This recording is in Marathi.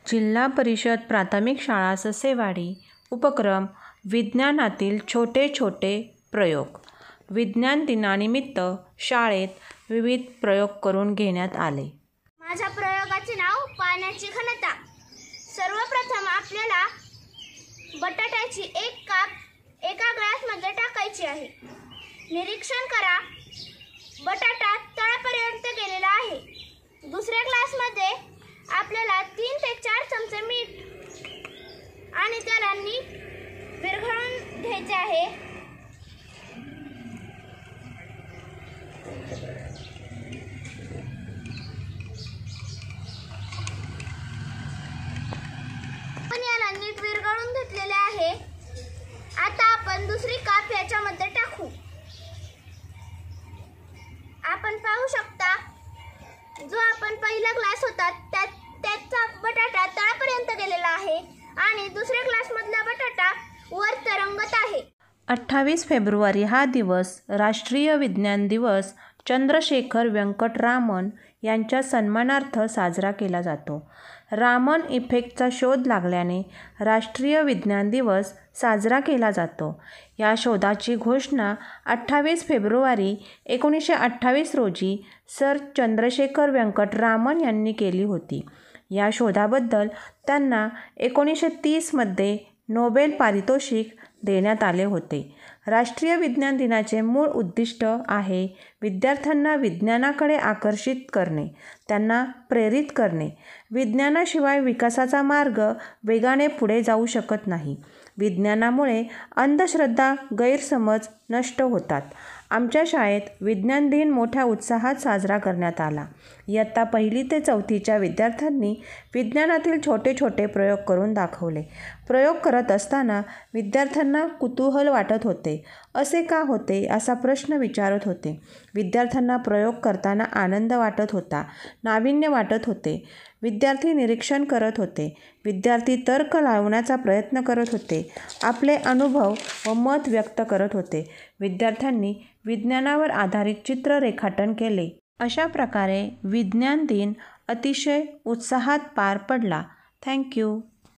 जिल्हा परिषद प्राथमिक शाळा ससेवाडी उपक्रम विज्ञानातील छोटे छोटे प्रयोग. विज्ञान दिनानिमित्त शाळेत विविध प्रयोग करून घेण्यात आले. माझ्या प्रयोगाचे नाव पाण्याची घनता. सर्वप्रथम आपल्याला बटाट्याची एक काप एका ग्लासमध्ये टाकायची आहे. निरीक्षण करा, बटाटा तळापर्यंत गेलेला आहे. दुसऱ्या ग्लासमध्ये आपल्याला 3 ते 4 चमचे मीठ आणि त्याला नीट विरघळून घ्यायचे आहे. आपण याला नीट विरघळून घेतलेले आहे. आता आपण दुसरी काप याच्यामध्ये टाकू. आपण पाहू शकता, जो आपण पहिला ग्लास होता त्याचा बटाटा तळापर्यंत गेलेला आहे आणि दुसऱ्या ग्लासमधला बटाटा वर तरंगत आहे. 28 फेब्रुवारी हा दिवस राष्ट्रीय विज्ञान दिवस चंद्रशेखर व्यंकटरामन यांच्या सन्मानार्थ साजरा केला जातो. रामन इफेक्टचा शोध लागल्याने राष्ट्रीय विज्ञान दिवस साजरा केला जातो. या शोधाची घोषणा 28 फेब्रुवारी 1928 रोजी सर चंद्रशेखर व्यंकटरामन यांनी केली होती. या शोधाबद्दल त्यांना 1930 मध्ये नोबेल पारितोषिक देण्यात आले होते. राष्ट्रीय विज्ञान दिनाचे मूळ उद्दिष्ट आहे विद्यार्थ्यांना विज्ञानाकडे आकर्षित करणे, त्यांना प्रेरित करणे. विज्ञानाशिवाय विकासाचा मार्ग वेगाने पुढे जाऊ शकत नाही. विज्ञानामुळे अंधश्रद्धा, गैरसमज नष्ट होतात. आमच्या शाळेत विज्ञान दिन मोठ्या उत्साहात साजरा करण्यात आला. इयत्ता 1ली ते 4थीच्या विद्यार्थ्यांनी विज्ञानातील छोटे छोटे प्रयोग करून दाखवले. प्रयोग करत असताना विद्यार्थ्यांना कुतूहल वाटत होते. असे का होते असा प्रश्न विचारत होते. विद्यार्थ्यांना प्रयोग करताना आनंद वाटत होता, नाविन्य वाटत होते. विद्यार्थी निरीक्षण करत होते. विद्यार्थी तर्क लावण्याचा प्रयत्न करत होते. आपले अनुभव व मत व्यक्त करत होते. विद्यार्थ्यांनी विज्ञानावर आधारित चित्र रेखाटन केले. अशा प्रकारे विज्ञान दिन अतिशय उत्साहात पार पडला. थँक्यू.